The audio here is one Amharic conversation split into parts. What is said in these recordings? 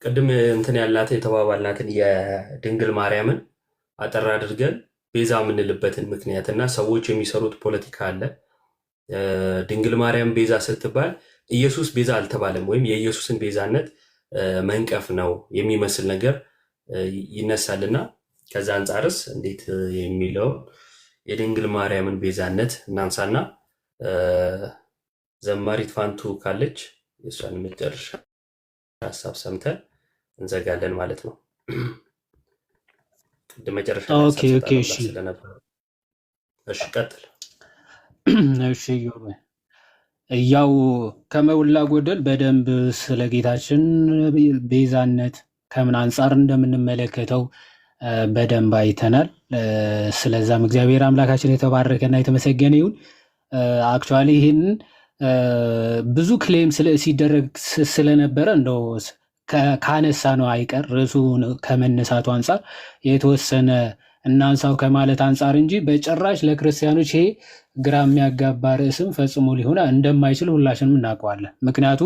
ቅድም እንትን ያላት የተባባልናትን የድንግል ማርያምን አጠር አድርገን ቤዛ የምንልበትን ምክንያትና ሰዎች የሚሰሩት ፖለቲካ አለ። ድንግል ማርያም ቤዛ ስትባል ኢየሱስ ቤዛ አልተባለም፣ ወይም የኢየሱስን ቤዛነት መንቀፍ ነው የሚመስል ነገር ይነሳልና ከዛ አንጻርስ እንዴት የሚለው የድንግል ማርያምን ቤዛነት እናንሳና ዘማሪት ፋንቱ ካለች የእሷን መጨረሻ ሀሳብ ሰምተን እንዘጋለን ማለት ነው። ቅድም መጨረሻ ስለነበር እሺ ቀጥል። እሺ ያው ከመውላ ጎደል በደንብ ስለ ጌታችን ቤዛነት ከምን አንጻር እንደምንመለከተው በደንብ አይተናል። ስለዛም እግዚአብሔር አምላካችን የተባረከና የተመሰገነ ይሁን። አክቹዋሊ ይህንን ብዙ ክሌም ሲደረግ ስለነበረ እንደው ካነሳ ነው አይቀር ርዕሱ ከመነሳቱ አንጻር የተወሰነ እናንሳው ከማለት አንጻር እንጂ በጭራሽ ለክርስቲያኖች ይሄ ግራ የሚያጋባ ርዕስም ፈጽሞ ሊሆን እንደማይችል ሁላችንም እናውቀዋለን። ምክንያቱ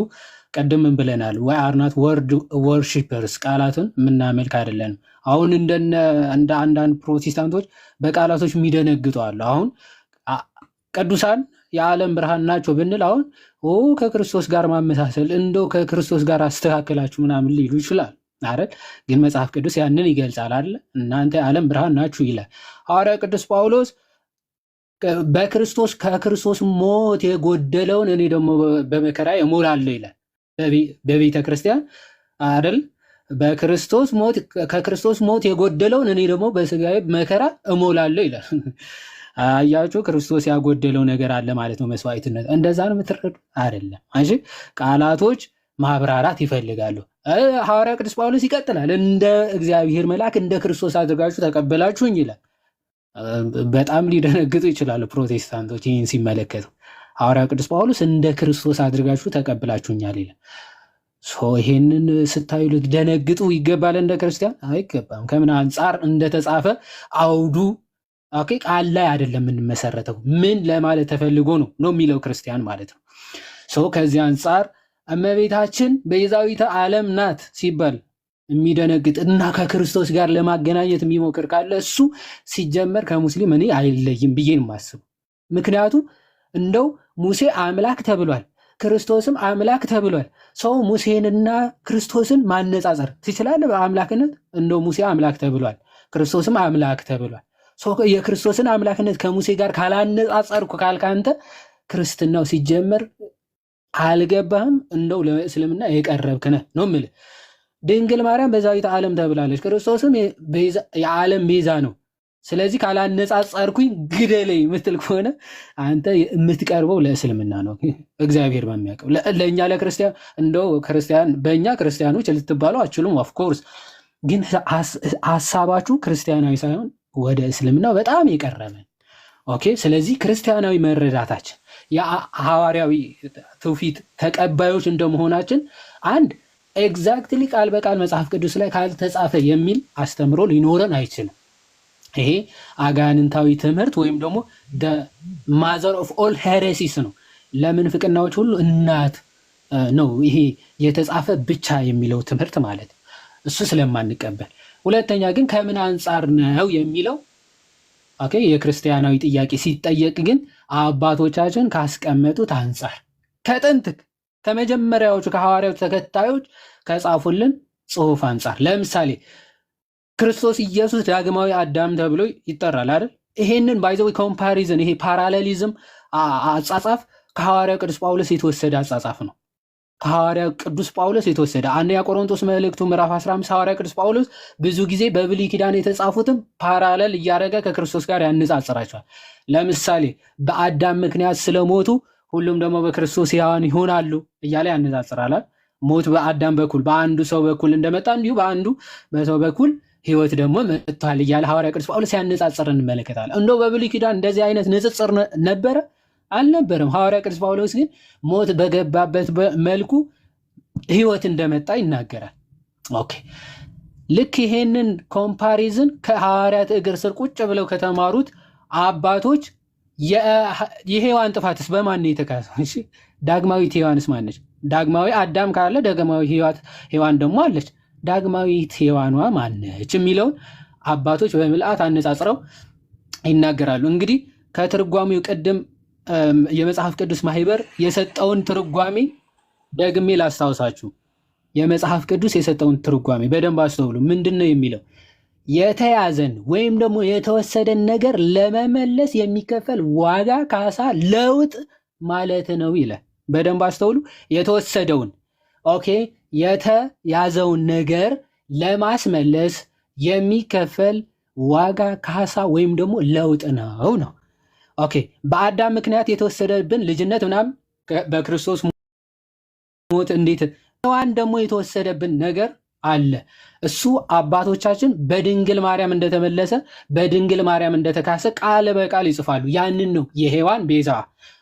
ቀደምም ብለናል፣ ወይ አርናት ወርሺፐርስ ቃላትን የምናመልክ አይደለንም። አሁን እንደ አንዳንድ ፕሮቴስታንቶች በቃላቶች የሚደነግጡ አሉ። አሁን ቅዱሳን የዓለም ብርሃን ናቸው ብንል አሁን ከክርስቶስ ጋር ማመሳሰል እንደው ከክርስቶስ ጋር አስተካከላችሁ ምናምን ሊሉ ይችላል አይደል? ግን መጽሐፍ ቅዱስ ያንን ይገልጻል አይደል? እናንተ የዓለም ብርሃን ናችሁ ይላል ሐዋርያ ቅዱስ ጳውሎስ። ከክርስቶስ ሞት የጎደለውን እኔ ደግሞ በመከራ እሞላለሁ ይላል በቤተ ክርስቲያን አይደል? ከክርስቶስ ሞት የጎደለውን እኔ ደግሞ በስጋዬ መከራ እሞላለሁ ይላል። አያችሁ፣ ክርስቶስ ያጎደለው ነገር አለ ማለት ነው። መስዋዕትነት እንደዛ ነው የምትረዱ አይደለም? አንቺ ቃላቶች ማብራራት ይፈልጋሉ። ሐዋርያ ቅዱስ ጳውሎስ ይቀጥላል፣ እንደ እግዚአብሔር መልአክ እንደ ክርስቶስ አድርጋችሁ ተቀበላችሁኝ ይላል። በጣም ሊደነግጡ ይችላሉ ፕሮቴስታንቶች ይህን ሲመለከቱ። ሐዋርያ ቅዱስ ጳውሎስ እንደ ክርስቶስ አድርጋችሁ ተቀብላችሁኛል ይላል። ይሄንን ስታዩ ልትደነግጡ ይገባል? እንደ ክርስቲያን አይገባም። ከምን አንጻር እንደተጻፈ አውዱ ቃል ላይ አይደለም የምንመሰረተው፣ ምን ለማለት ተፈልጎ ነው የሚለው ክርስቲያን ማለት ነው። ከዚህ አንጻር እመቤታችን ቤዛዊተ ዓለም ናት ሲባል የሚደነግጥ እና ከክርስቶስ ጋር ለማገናኘት የሚሞክር ካለ እሱ ሲጀመር ከሙስሊም እኔ አይለይም ብዬ ነው የማስበው። ምክንያቱም እንደው ሙሴ አምላክ ተብሏል፣ ክርስቶስም አምላክ ተብሏል። ሰው ሙሴንና ክርስቶስን ማነጻጸር ትችላለህ በአምላክነት? እንደው ሙሴ አምላክ ተብሏል፣ ክርስቶስም አምላክ ተብሏል። የክርስቶስን አምላክነት ከሙሴ ጋር ካላነጻጸርኩ ካልካንተ ክርስትናው ሲጀመር አልገባህም፣ እንደው ለእስልምና የቀረብክ ነህ ነው የምልህ። ድንግል ማርያም ቤዛዊተ ዓለም ተብላለች፣ ክርስቶስም የዓለም ቤዛ ነው። ስለዚህ ካላነጻጸርኩኝ ግደለኝ የምትል ከሆነ አንተ የምትቀርበው ለእስልምና ነው። እግዚአብሔር በሚያውቀው ለእኛ ለክርስቲያን እንደው በእኛ ክርስቲያኖች ልትባሉ አችሉም። ኦፍኮርስ ግን ሀሳባችሁ ክርስቲያናዊ ሳይሆን ወደ እስልምናው በጣም የቀረበ። ስለዚህ ክርስቲያናዊ መረዳታችን የሐዋርያዊ ትውፊት ተቀባዮች እንደመሆናችን አንድ ኤግዛክትሊ ቃል በቃል መጽሐፍ ቅዱስ ላይ ካልተጻፈ የሚል አስተምሮ ሊኖረን አይችልም። ይሄ አጋንንታዊ ትምህርት ወይም ደግሞ ማዘር ኦፍ ኦል ሄሬሲስ ነው። ለምንፍቅናዎች ሁሉ እናት ነው ይሄ የተጻፈ ብቻ የሚለው ትምህርት ማለት እሱ ስለማንቀበል። ሁለተኛ ግን ከምን አንጻር ነው የሚለው የክርስቲያናዊ ጥያቄ ሲጠየቅ ግን አባቶቻችን ካስቀመጡት አንጻር ከጥንት ከመጀመሪያዎቹ ከሐዋርያው ተከታዮች ከጻፉልን ጽሑፍ አንጻር፣ ለምሳሌ ክርስቶስ ኢየሱስ ዳግማዊ አዳም ተብሎ ይጠራል አይደል? ይሄንን ባይዘው ኮምፓሪዝን፣ ይሄ ፓራሌሊዝም አጻጻፍ ከሐዋርያው ቅዱስ ጳውሎስ የተወሰደ አጻጻፍ ነው። ከሐዋርያው ቅዱስ ጳውሎስ የተወሰደ አንደኛ ቆሮንቶስ መልእክቱ ምዕራፍ 15 ሐዋርያው ቅዱስ ጳውሎስ ብዙ ጊዜ በብሉይ ኪዳን የተጻፉትም ፓራሌል እያደረገ ከክርስቶስ ጋር ያነጻጽራቸዋል። ለምሳሌ በአዳም ምክንያት ስለሞቱ ሁሉም ደግሞ በክርስቶስ ሕያዋን ይሆናሉ እያለ ያነጻጽራል። ሞት በአዳም በኩል በአንዱ ሰው በኩል እንደመጣ እንዲሁ በአንዱ በሰው በኩል ሕይወት ደግሞ መጥቷል እያለ ሐዋርያው ቅዱስ ጳውሎስ ያነጻጽር እንመለከታለን። እንደው በብሉይ ኪዳን እንደዚህ አይነት ንጽጽር ነበረ? አልነበረም። ሐዋርያ ቅዱስ ጳውሎስ ግን ሞት በገባበት መልኩ ሕይወት እንደመጣ ይናገራል። ልክ ይሄንን ኮምፓሪዝን ከሐዋርያት እግር ስር ቁጭ ብለው ከተማሩት አባቶች የሔዋን ጥፋትስ በማን ነው የተካሰው? ዳግማዊት ሔዋንስ ማነች? ዳግማዊ አዳም ካለ ዳግማዊ ሔዋን ደግሞ አለች። ዳግማዊት ሔዋኗ ማነች የሚለውን አባቶች በምልአት አነጻጽረው ይናገራሉ። እንግዲህ ከትርጓሜው ቅድም የመጽሐፍ ቅዱስ ማህበር የሰጠውን ትርጓሜ ደግሜ ላስታውሳችሁ። የመጽሐፍ ቅዱስ የሰጠውን ትርጓሜ በደንብ አስተውሉ። ምንድን ነው የሚለው? የተያዘን ወይም ደግሞ የተወሰደን ነገር ለመመለስ የሚከፈል ዋጋ፣ ካሳ፣ ለውጥ ማለት ነው ይላል። በደንብ አስተውሉ። የተወሰደውን ኦኬ፣ የተያዘውን ነገር ለማስመለስ የሚከፈል ዋጋ፣ ካሳ ወይም ደግሞ ለውጥ ነው። ኦኬ፣ በአዳም ምክንያት የተወሰደብን ልጅነት ምናምን በክርስቶስ ሞት እንዴት ዋን ደግሞ የተወሰደብን ነገር አለ። እሱ አባቶቻችን በድንግል ማርያም እንደተመለሰ በድንግል ማርያም እንደተካሰ ቃል በቃል ይጽፋሉ። ያንን ነው የሔዋን ቤዛ።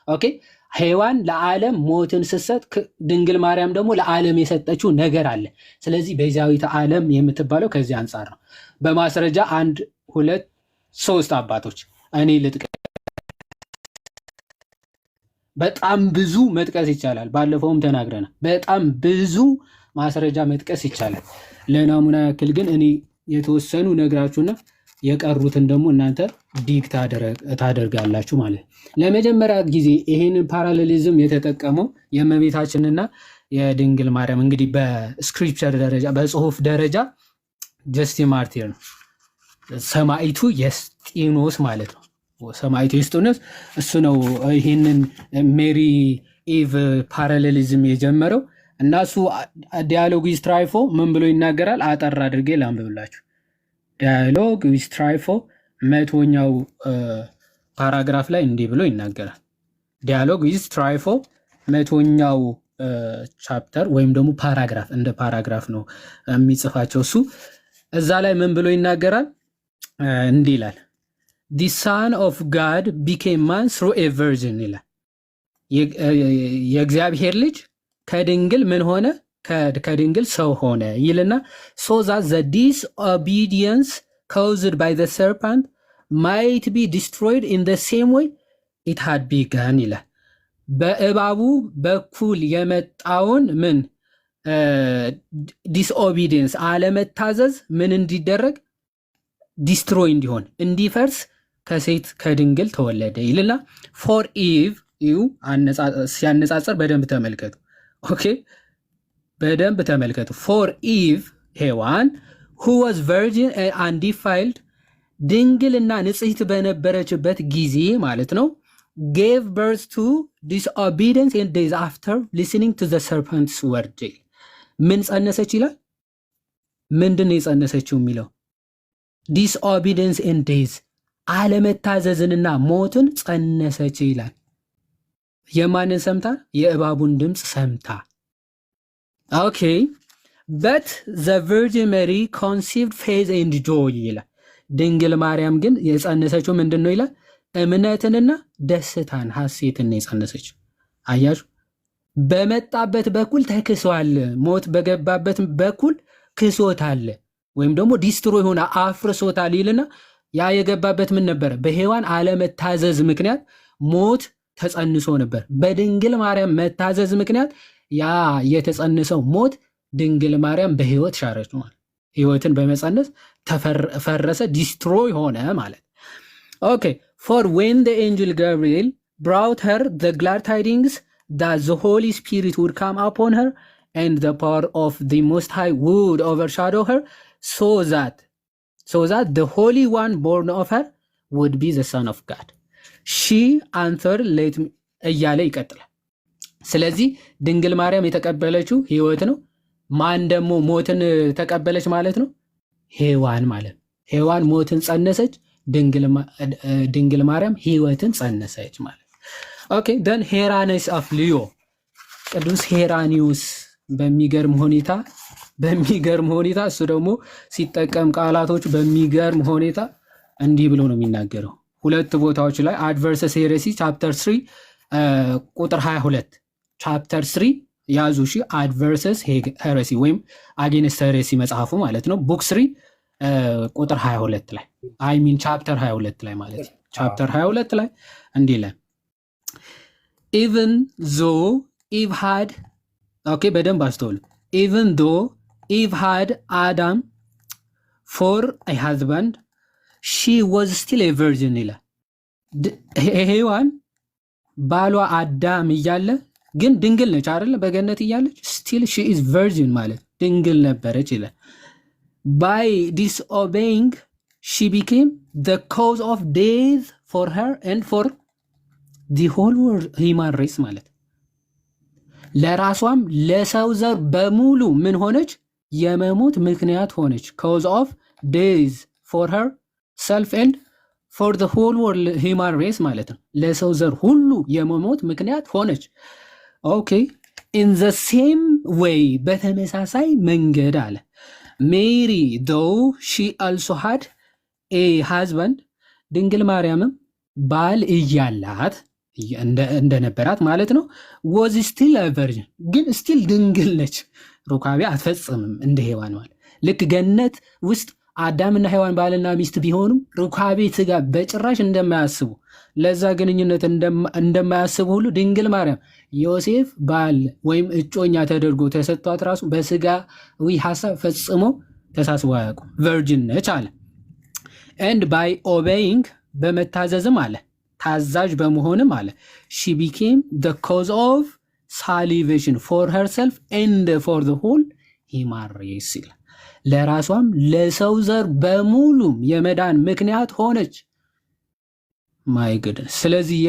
ኦኬ፣ ሔዋን ለዓለም ሞትን ስትሰጥ ድንግል ማርያም ደግሞ ለዓለም የሰጠችው ነገር አለ። ስለዚህ ቤዛዊተ ዓለም የምትባለው ከዚህ አንጻር ነው። በማስረጃ 1 2 3 አባቶች እኔ ልጥቀስ። በጣም ብዙ መጥቀስ ይቻላል። ባለፈውም ተናግረናል። በጣም ብዙ ማስረጃ መጥቀስ ይቻላል። ለናሙና ያክል ግን እኔ የተወሰኑ ነግራችሁና የቀሩትን ደግሞ እናንተ ዲግ ታደርጋላችሁ ማለት ነው። ለመጀመሪያ ጊዜ ይህንን ፓራሌሊዝም የተጠቀመው የእመቤታችንና የድንግል ማርያም እንግዲህ በስክሪፕቸር ደረጃ በጽሁፍ ደረጃ ጀስቲን ማርቲር ነው። ሰማዕቱ የስጢኖስ ማለት ነው። ሰማዕቱ የስጢኖስ እሱ ነው ይህንን ሜሪ ኢቭ ፓራሌሊዝም የጀመረው እና እሱ ዲያሎግ ዊዝ ትራይፎ ምን ብሎ ይናገራል? አጠር አድርጌ ላንብብላችሁ። ዲያሎግ ዊዝ ትራይፎ 100ኛው ፓራግራፍ ላይ እንዲህ ብሎ ይናገራል። ዲያሎግ ዊዝ ትራይፎ 100ኛው ቻፕተር ወይም ደግሞ ፓራግራፍ፣ እንደ ፓራግራፍ ነው የሚጽፋቸው እሱ። እዛ ላይ ምን ብሎ ይናገራል? እንዲህ ይላል the son of God became man through a virgin ይላል። የእግዚአብሔር ልጅ ከድንግል ምን ሆነ? ከድንግል ሰው ሆነ ይልና so that the disobedience caused by the serpent might be destroyed in the same way it had begun ይላል። በእባቡ በኩል የመጣውን ምን ዲስኦቢዲየንስ አለመታዘዝ ምን እንዲደረግ ዲስትሮይ እንዲሆን እንዲፈርስ ከሴት ከድንግል ተወለደ ይልና ፎር ኢቭ ዩ ሲያነጻጽር በደንብ ተመልከቱ። ኦኬ በደንብ ተመልከቱ። ፎር ኢቭ ሔዋን who was virgin and undefiled ድንግልና ንጽሕት በነበረችበት ጊዜ ማለት ነው gave birth to disobedience in days after listening to the serpent's word ምን ጸነሰች ይላል። ምንድን ነው የጸነሰችው የሚለው ዲስኦቢዲየንስ ኢን ዴዝ አለመታዘዝንና ሞትን ጸነሰች ይላል። የማንን ሰምታ? የእባቡን ድምፅ ሰምታ። ኦኬ በት ዘ ቨርጂን ሜሪ ኮንሲቭድ ፌዝ ኤንድ ጆይ ይላል። ድንግል ማርያም ግን የጸነሰችው ምንድን ነው ይላል? እምነትንና ደስታን ሐሴትን ነው የጸነሰችው። አያችሁ፣ በመጣበት በኩል ተክሷል። ሞት በገባበት በኩል ክሶት አለ ወይም ደግሞ ዲስትሮ የሆነ አፍርሶታል ይልና ያ የገባበት ምን ነበረ? በሔዋን አለመታዘዝ ምክንያት ሞት ተጸንሶ ነበር። በድንግል ማርያም መታዘዝ ምክንያት ያ የተጸነሰው ሞት ድንግል ማርያም በሕይወት ሻረች ማለት ሕይወትን በመጸነስ ተፈረሰ፣ ዲስትሮይ ሆነ ማለት። ኦኬ ፎር ዌን ዘ ኤንጅል ገብርኤል brought her the glad tidings that the Holy Spirit would come upon her and the power of the Most High would overshadow her so that the Holy One born of her would be the Son of God. She answered, let me እያለ ይቀጥላል። ስለዚህ ድንግል ማርያም የተቀበለችው ሕይወት ነው። ማን ደግሞ ሞትን ተቀበለች ማለት ነው? ሔዋን ማለት ነው። ሔዋን ሞትን ጸነሰች፣ ድንግል ማርያም ሕይወትን ጸነሰች ማለት። ኦኬ ደን ሄራኔስ ኦፍ ሊዮ ቅዱስ ሄራኒዮስ በሚገርም ሁኔታ እሱ ደግሞ ሲጠቀም ቃላቶች በሚገርም ሁኔታ እንዲህ ብሎ ነው የሚናገረው። ሁለት ቦታዎች ላይ አድቨርሰስ ሄሬሲ ቻፕተር 3 ቁጥር 22 ቻፕተር 3 ያዙ። እሺ አድቨርሰስ ሄሬሲ ወይም አጌንስት ሄሬሲ መጽሐፉ ማለት ነው። ቡክ 3 ቁጥር 22 ላይ አይ ሚን ቻፕተር 22 ላይ ማለት ነው። ቻፕተር 22 ላይ እንዲህ ይላል even though Eve had ኦኬ በደንብ አስተውሉ። even though Eve had Adam for a husband. She was still a virgin ይላል። ሔዋን ባሏ አዳም እያለ ግን ድንግል ነች አይደለ? በገነት እያለች still she is virgin ማለት ድንግል ነበረች ይላል። By disobeying she became the cause of death for her and for the whole world human race ማለት ለራሷም ለሰው ዘር በሙሉ ምን ሆነች? የመሞት ምክንያት ሆነች። cause of death for her self and for the whole world human race ማለት ነው። ለሰው ዘር ሁሉ የመሞት ምክንያት ሆነች። ኦኬ in the same way በተመሳሳይ መንገድ አለ ሜሪ though she also had a husband ድንግል ማርያምም ባል እያላት እንደነበራት ማለት ነው was still a virgin ግን still ድንግል ነች። ሩካቤ አትፈጽምም እንደ ሔዋን ማለት ልክ ገነት ውስጥ አዳምና ሔዋን ባልና ሚስት ቢሆኑም ሩካቤ ስጋ በጭራሽ እንደማያስቡ ለዛ ግንኙነት እንደማያስቡ ሁሉ ድንግል ማርያም ዮሴፍ ባል ወይም እጮኛ ተደርጎ ተሰጥቷት ራሱ በስጋዊ ሐሳብ ፈጽሞ ተሳስቦ አያውቁም። ቨርጂን ነች አለ። and by obeying በመታዘዝም አለ ታዛዥ በመሆንም አለ she became the cause of salvation for herself and for the whole human race ይላል። ለራሷም ለሰው ዘር በሙሉም የመዳን ምክንያት ሆነች። ማይ ጉድነስ። ስለዚህ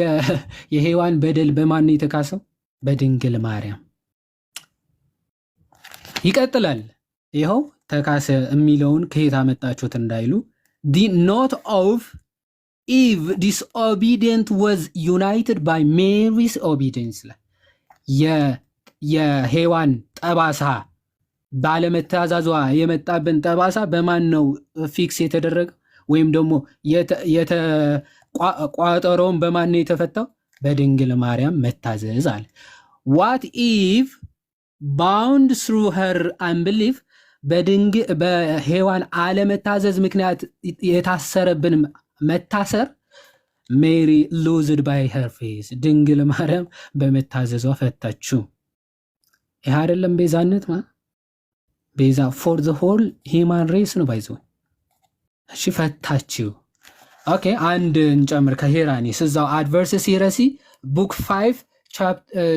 የሔዋን በደል በማን የተካሰው? በድንግል ማርያም። ይቀጥላል። ይኸው ተካሰ የሚለውን ከየት አመጣችሁት እንዳይሉ the note of Eve disobedient was united by Mary's obedience የሔዋን ጠባሳ ባለመታዛዟ የመጣብን ጠባሳ በማን ነው ፊክስ የተደረገ ወይም ደግሞ ቋጠሮውን በማን ነው የተፈታው? በድንግል ማርያም መታዘዝ አለ። what if bound through her unbelief በሔዋን አለመታዘዝ ምክንያት የታሰረብን መታሰር ሜሪ ሉዝድ ባይ ሄር ፌዝ ድንግል ማርያም በመታዘዟ ፈታችሁ። ይህ አይደለም ቤዛነት ቤዛ ፎር ዘ ሆል ሂማን ሬስ ነው ባይዞ። እሺ ፈታችሁ። ኦኬ አንድ እንጨምር ከሄራኒስ እዛው አድቨርስ ሂረሲ ቡክ 5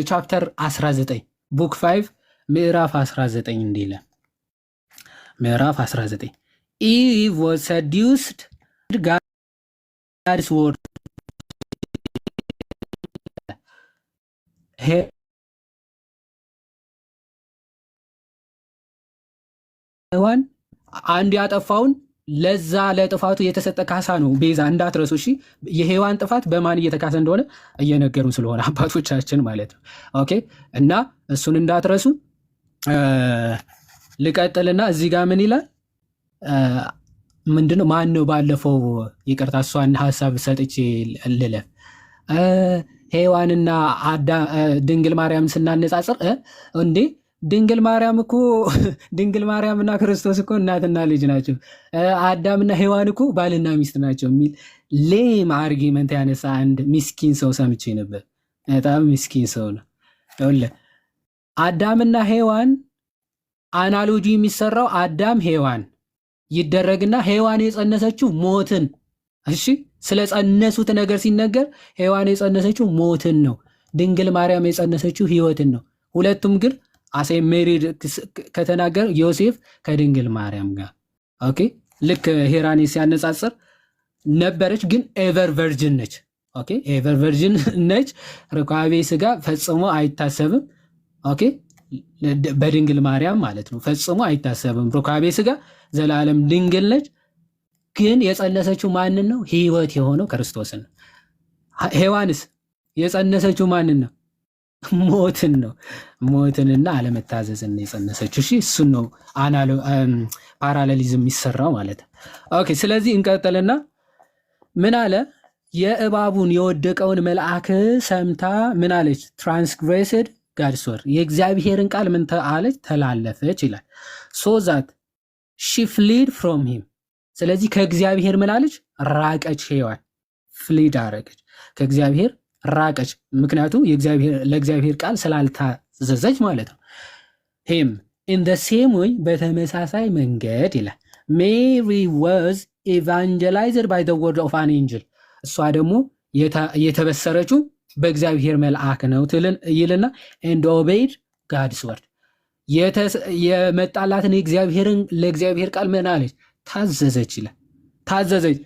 ቻፕተር 19 ቡክ 5 ምዕራፍ 19 እንዲለ ምዕራፍ 19 Eve was seduced God's word ሔዋን አንድ ያጠፋውን ለዛ ለጥፋቱ የተሰጠ ካሳ ነው ቤዛ እንዳትረሱ። እሺ የሔዋን ጥፋት በማን እየተካሰ እንደሆነ እየነገሩን ስለሆነ አባቶቻችን ማለት ነው። ኦኬ እና እሱን እንዳትረሱ። ልቀጥልና እዚህ ጋር ምን ይላል? ምንድነው ማን ነው ባለፈው ይቅርታ እሷን ሐሳብ ሰጥቼ ልለፍ። ሔዋንና ድንግል ማርያምን ስናነጻጽር እንዴ ድንግል ማርያም እኮ ድንግል ማርያምና ክርስቶስ እኮ እናትና ልጅ ናቸው፣ አዳምና ሔዋን እኮ ባልና ሚስት ናቸው የሚል ሌም አርጊመንት ያነሳ አንድ ምስኪን ሰው ሰምቼ ነበር። በጣም ምስኪን ሰው ነው። አዳምና ሔዋን አናሎጂ የሚሰራው አዳም ሔዋን ይደረግና ሔዋን የጸነሰችው ሞትን። እሺ ስለ ጸነሱት ነገር ሲነገር ሔዋን የጸነሰችው ሞትን ነው፣ ድንግል ማርያም የጸነሰችው ሕይወትን ነው። ሁለቱም ግን አሴ ሜሪድ ከተናገር ዮሴፍ ከድንግል ማርያም ጋር ኦኬ ልክ ሄራኒ ሲያነጻጽር ነበረች፣ ግን ኤቨር ቨርጅን ነች። ኦኬ ኤቨር ቨርጅን ነች። ርካቤ ስጋ ፈጽሞ አይታሰብም። ኦኬ በድንግል ማርያም ማለት ነው ፈጽሞ አይታሰብም። ሩካቤ ስጋ ዘላለም ድንግል ነች፣ ግን የጸነሰችው ማንን ነው? ሕይወት የሆነው ክርስቶስን ነው። ሔዋንስ የጸነሰችው ማንን ነው? ሞትን ነው። ሞትንና አለመታዘዝን የጸነሰችው። እሺ እሱን ነው ፓራሌሊዝም የሚሰራው ማለት ነው። ኦኬ ስለዚህ እንቀጥልና ምን አለ? የእባቡን የወደቀውን መልአክ ሰምታ ምን አለች? ትራንስግሬስድ ጋድስ ወርድ የእግዚአብሔርን ቃል ምን አለች? ተላለፈች ይላል። ሶ ዛት ሺ ፍሊድ ፍሮም ሂም ስለዚህ ከእግዚአብሔር ምን አለች? ራቀች። ሔዋን ፍሊድ አረገች፣ ከእግዚአብሔር ራቀች። ምክንያቱ ለእግዚአብሔር ቃል ስላልታዘዘች ማለት ነው። ሂም in the same way በተመሳሳይ መንገድ ይላል Mary was evangelized by the word of an angel እሷ ደግሞ የተበሰረችው በእግዚአብሔር መልአክ ነው ይልና and obeyed God's word የመጣላትን ለእግዚአብሔር ቃል ምን አለች ታዘዘች ይላል ታዘዘች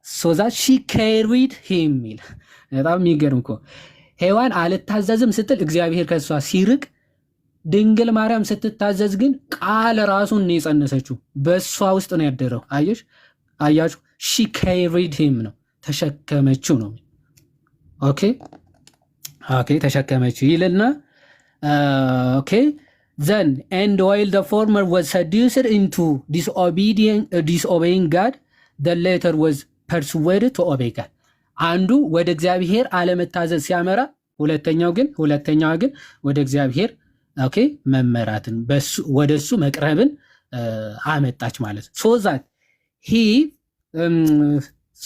so that she carried him ይላል በጣም የሚገርም እኮ ሔዋን አልታዘዝም ስትል እግዚአብሔር ከሷ ሲርቅ ድንግል ማርያም ስትታዘዝ ግን ቃል ራሱን ነው የጸነሰችው በሷ ውስጥ ነው ያደረው አያችሁ she carried him ነው ተሸከመችው ነው ኦኬ ተሸከመችው ይልና ኦኬ then and while the former was seduced into disobeying God the latter was persuaded to obey God አንዱ ወደ እግዚአብሔር አለመታዘዝ ሲያመራ ሁለተኛዋ ግን ወደ እግዚአብሔር ኦኬ መመራትን ወደሱ መቅረብን አመጣች ማለት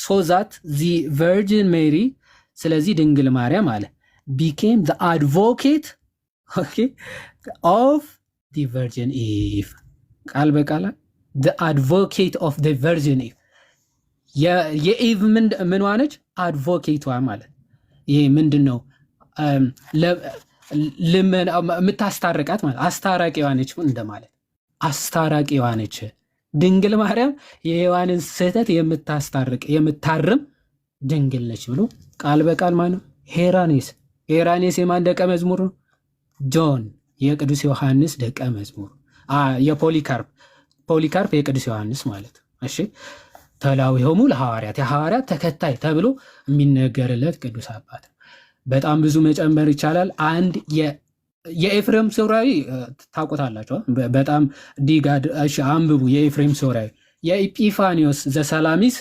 so that the Virgin Mary ስለዚህ ድንግል ማርያም አለ became the advocate of the Virgin Eve ቃል በቃል the advocate of the Virgin Eve የኢቭ ምን ዋነች አድቮኬቷ ማለት ይሄ ምንድነው የምታስታርቃት ማለት አስታራቂዋ ነች እንደማለት አስታራቂዋ ነች ድንግል ማርያም የሔዋንን ስህተት የምታርም ድንግል ነች ብሎ ቃል በቃል ማለት ሄራኔስ የማን ደቀ መዝሙር ነው ጆን የቅዱስ ዮሐንስ ደቀ መዝሙር ፖሊካርፕ የቅዱስ ዮሐንስ ማለት እሺ ተላዊሆሙ ለሐዋርያት የሐዋርያት ተከታይ ተብሎ የሚነገርለት ቅዱስ አባት በጣም ብዙ መጨመር ይቻላል አንድ የኤፍሬም ሶርያዊ ታውቁታላችሁ በጣም ዲጋድ እሺ አንብቡ የኤፍሬም ሶርያዊ የኢጲፋኒዮስ ዘሰላሚስ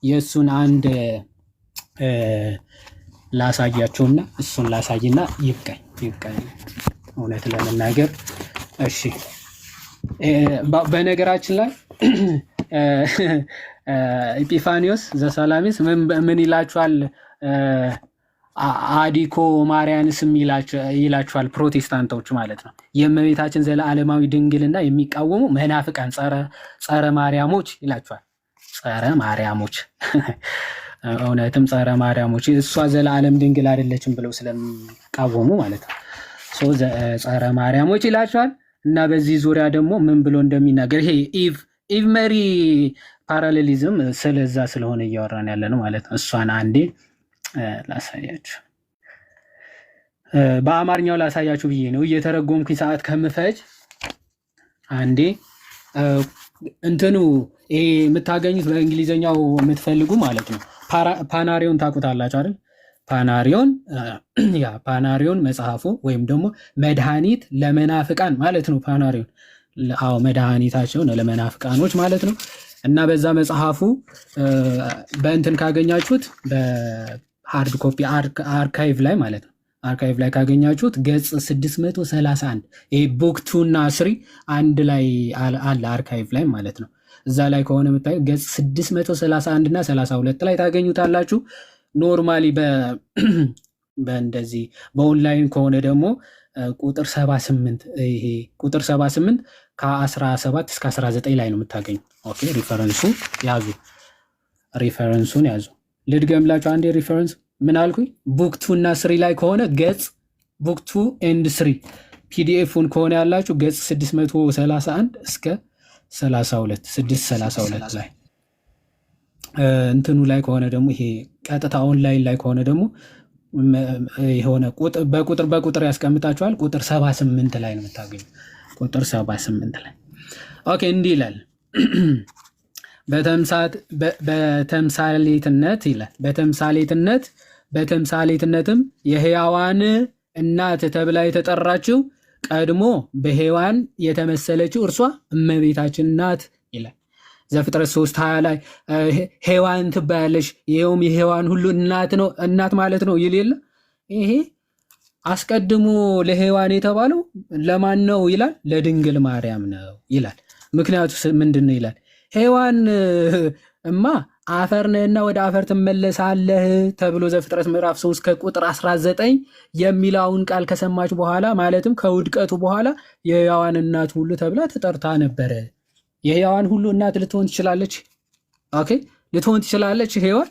የሱን አንድ ላሳያችሁና እሱን ላሳይና ይብቃኝ እውነት ለመናገር እሺ በነገራችን ላይ ኢጲፋኒዮስ ዘሰላሚስ ምን ይላችኋል አዲኮ ማርያንስም ይላችኋል ፕሮቴስታንቶች ማለት ነው የእመቤታችን ዘለዓለማዊ ድንግልና የሚቃወሙ መናፍቃን ጸረ ማርያሞች ይላችኋል ጸረ ማርያሞች እውነትም ጸረ ማርያሞች እሷ ዘለዓለም ድንግል አይደለችም ብለው ስለሚቃወሙ ማለት ነው ጸረ ማርያሞች ይላችኋል እና በዚህ ዙሪያ ደግሞ ምን ብሎ እንደሚናገር ይሄ ኢቭ መሪ ፓራሌሊዝም ስለዛ ስለሆነ እያወራን ያለ ነው ማለት ነው እሷን አንዴ ላሳያችሁ በአማርኛው ላሳያችሁ ብዬ ነው እየተረጎምኩኝ ሰዓት ከምፈጅ አንዴ እንትኑ ይሄ የምታገኙት በእንግሊዘኛው የምትፈልጉ ማለት ነው ፓናሪዮን ታውቁታላችሁ አይደል ፓናሪዮን መጽሐፉ ወይም ደግሞ መድኃኒት ለመናፍቃን ማለት ነው ፓናሪዮን መድኃኒታቸው ለመናፍቃኖች ማለት ነው እና በዛ መጽሐፉ በእንትን ካገኛችሁት በሃርድ ኮፒ አርካይቭ ላይ ማለት ነው አርካይቭ ላይ ካገኛችሁት ገጽ 631 ይሄ ቡክ 2 እና 3 አንድ ላይ አለ አርካይቭ ላይ ማለት ነው እዛ ላይ ከሆነ የምታዩት ገጽ 631 እና 32 ላይ ታገኙታላችሁ ኖርማሊ በእንደዚህ በኦንላይን ከሆነ ደግሞ ቁጥር 78 ይሄ ቁጥር 78 ከ17 እስከ 19 ላይ ነው የምታገኙ ኦኬ ሪፈረንሱን ያዙ ልድገምላችሁ አንዴ ሪፈረንስ ምን አልኩኝ ቡክ 2 እና 3 ላይ ከሆነ ገጽ ቡክ 2 and 3 ፒዲኤፉን ከሆነ ያላችሁ ገጽ 631 እስከ 632 ላይ እንትኑ ላይ ከሆነ ደግሞ ይሄ ቀጥታ ኦንላይን ላይ ከሆነ ደግሞ የሆነ በቁጥር ያስቀምጣችኋል ቁጥር 78 ላይ ነው የምታገኙ ቁጥር 78 ላይ ኦኬ እንዲህ ይላል በተምሳሌትነት ይላል በተምሳሌትነትም የሕያዋን እናት ተብላ የተጠራችው ቀድሞ በሔዋን የተመሰለችው እርሷ እመቤታችን ናት ይላል ዘፍጥረት 3:20 ላይ ሔዋን ትባያለሽ ይሄውም የሔዋን ሁሉ እናት ማለት ነው ይል የለ ይሄ አስቀድሞ ለሔዋን የተባለው ለማን ነው ይላል ለድንግል ማርያም ነው ይላል ምክንያቱ ምንድነው ይላል ሔዋን እማ አፈር ነህና ወደ አፈር ትመለሳለህ ተብሎ ዘፍጥረት ምዕራፍ 3 ከቁጥር 19 የሚለውን ቃል ከሰማች በኋላ ማለትም ከውድቀቱ በኋላ የሕያዋን እናት ሁሉ ተብላ ተጠርታ ነበረ። የሕያዋን ሁሉ እናት ልትሆን ትችላለች። ኦኬ ልትሆን ትችላለች። ሔዋን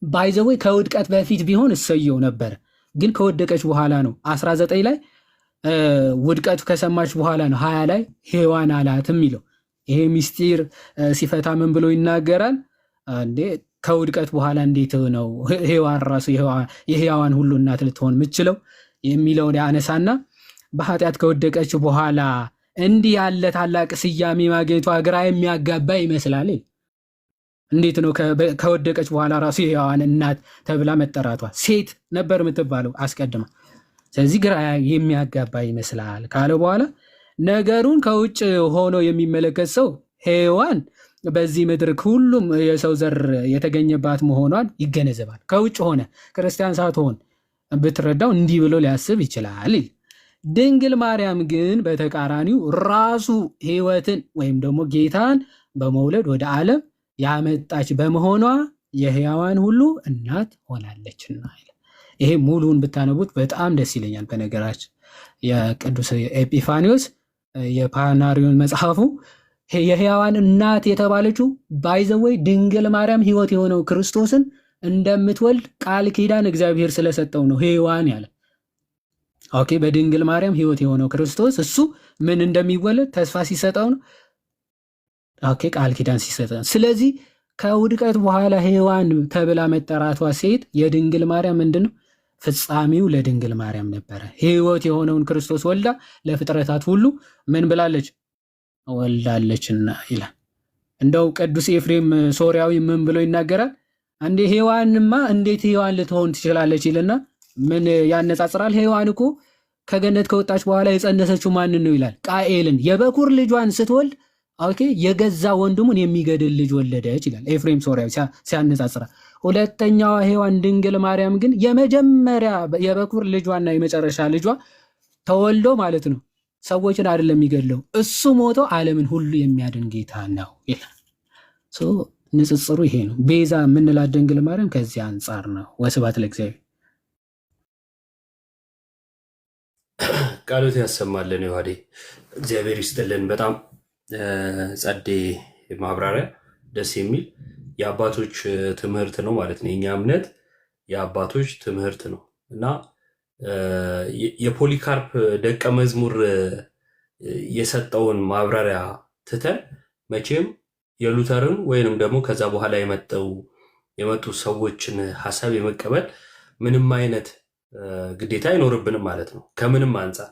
ባይዘወይ ከውድቀት በፊት ቢሆን እሰየው ነበር፣ ግን ከወደቀች በኋላ ነው። 19 ላይ ውድቀቱ ከሰማች በኋላ ነው 20 ላይ ሔዋን አላት የሚለው። ይሄ ሚስጢር ሲፈታ ምን ብሎ ይናገራል? እንዴ ከውድቀት በኋላ እንዴት ነው ሔዋን ራሱ የሕያዋን ሁሉ እናት ልትሆን የምችለው የሚለውን ያነሳና በኃጢአት ከወደቀች በኋላ እንዲህ ያለ ታላቅ ስያሜ ማግኘቷ ግራ የሚያጋባ ይመስላል። እንዴት ነው ከወደቀች በኋላ ራሱ የሕያዋን እናት ተብላ መጠራቷ? ሴት ነበር የምትባለው አስቀድማ። ስለዚህ ግራ የሚያጋባ ይመስላል ካለ በኋላ ነገሩን ከውጭ ሆኖ የሚመለከት ሰው ሔዋን በዚህ ምድር ሁሉም የሰው ዘር የተገኘባት መሆኗን ይገነዘባል። ከውጭ ሆነ ክርስቲያን ሳትሆን ብትረዳው እንዲህ ብሎ ሊያስብ ይችላል። ድንግል ማርያም ግን በተቃራኒው ራሱ ሕይወትን ወይም ደግሞ ጌታን በመውለድ ወደ ዓለም ያመጣች በመሆኗ የሕያዋን ሁሉ እናት ሆናለችና። ይሄ ሙሉውን ብታነቡት በጣም ደስ ይለኛል። በነገራችን የቅዱስ ኤጲፋኒዎስ የፓናሪዮን መጽሐፉ የሕያዋን እናት የተባለችው ባይዘወይ ድንግል ማርያም ሕይወት የሆነው ክርስቶስን እንደምትወልድ ቃል ኪዳን እግዚአብሔር ስለሰጠው ነው ሔዋን ያለ። ኦኬ በድንግል ማርያም ሕይወት የሆነው ክርስቶስ እሱ ምን እንደሚወለድ ተስፋ ሲሰጠው ነው። ኦኬ ቃል ኪዳን ሲሰጠው። ስለዚህ ከውድቀት በኋላ ሔዋን ተብላ መጠራቷ ሴት የድንግል ማርያም ምንድን ነው? ፍጻሜው ለድንግል ማርያም ነበረ። ሕይወት የሆነውን ክርስቶስ ወልዳ ለፍጥረታት ሁሉ ምን ብላለች? ወልዳለችና ይላል። እንደው ቅዱስ ኤፍሬም ሶርያዊ ምን ብሎ ይናገራል? እንዴ ሔዋንማ እንዴት ሔዋን ልትሆን ትችላለች ይልና ምን ያነጻጽራል? ሔዋን እኮ ከገነት ከወጣች በኋላ የጸነሰችው ማንን ነው ይላል? ቃኤልን። የበኩር ልጇን ስትወልድ ኦኬ የገዛ ወንድሙን የሚገድል ልጅ ወለደች ይላል ኤፍሬም ሶርያዊ ሲያነጻጽራ። ሁለተኛዋ ሔዋን ድንግል ማርያም ግን የመጀመሪያ የበኩር ልጇና የመጨረሻ ልጇ ተወልዶ ማለት ነው ሰዎችን አይደለም የሚገድለው፣ እሱ ሞቶ ዓለምን ሁሉ የሚያድን ጌታ ነው ይላል። ንጽጽሩ ይሄ ነው። ቤዛ የምንላት ድንግል ማርያም ከዚህ አንጻር ነው። ወስብሐት ለእግዚአብሔር። ቃሎት ያሰማልን። ዮሐዴ እግዚአብሔር ይስጥልን። በጣም ጸዴ ማብራሪያ፣ ደስ የሚል የአባቶች ትምህርት ነው ማለት ነው። የኛ እምነት የአባቶች ትምህርት ነው እና የፖሊካርፕ ደቀ መዝሙር የሰጠውን ማብራሪያ ትተን መቼም የሉተርን ወይንም ደግሞ ከዛ በኋላ የመጡ ሰዎችን ሀሳብ የመቀበል ምንም አይነት ግዴታ አይኖርብንም ማለት ነው። ከምንም አንጻር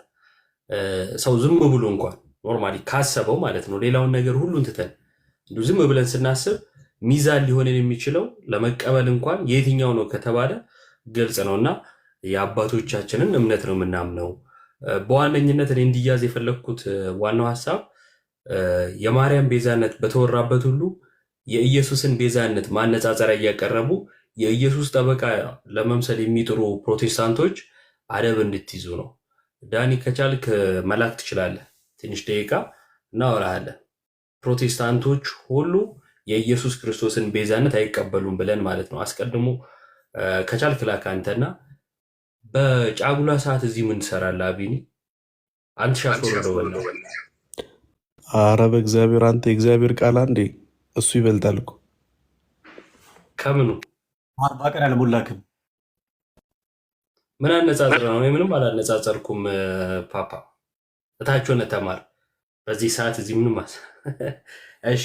ሰው ዝም ብሎ እንኳን ኖርማሊ ካሰበው ማለት ነው ሌላውን ነገር ሁሉን ትተን እንዲሁ ዝም ብለን ስናስብ ሚዛን ሊሆንን የሚችለው ለመቀበል እንኳን የትኛው ነው ከተባለ ግልጽ ነውና የአባቶቻችንን እምነት ነው የምናምነው። በዋነኝነት እኔ እንዲያዝ የፈለግኩት ዋናው ሀሳብ የማርያም ቤዛነት በተወራበት ሁሉ የኢየሱስን ቤዛነት ማነጻጸሪያ እያቀረቡ የኢየሱስ ጠበቃ ለመምሰል የሚጥሩ ፕሮቴስታንቶች አደብ እንድትይዙ ነው። ዳኒ ከቻልክ መላክ ትችላለህ፣ ትንሽ ደቂቃ እናወራለን። ፕሮቴስታንቶች ሁሉ የኢየሱስ ክርስቶስን ቤዛነት አይቀበሉም ብለን ማለት ነው። አስቀድሞ ከቻልክ ላክ አንተና በጫጉላ ሰዓት እዚህ ምን ትሰራለህ? አቢኒ አንተ ሻሾ ነው። አረ በእግዚአብሔር አንተ የእግዚአብሔር ቃል አንዴ እሱ ይበልጣል እኮ ከምኑ 40 ቀን አልሞላክም። ምን አነጻጽር ነው? ምንም አላነጻጸርኩም። ፓፓ እታችሁን ተማር። በዚህ ሰዓት እዚህ ምንም እሺ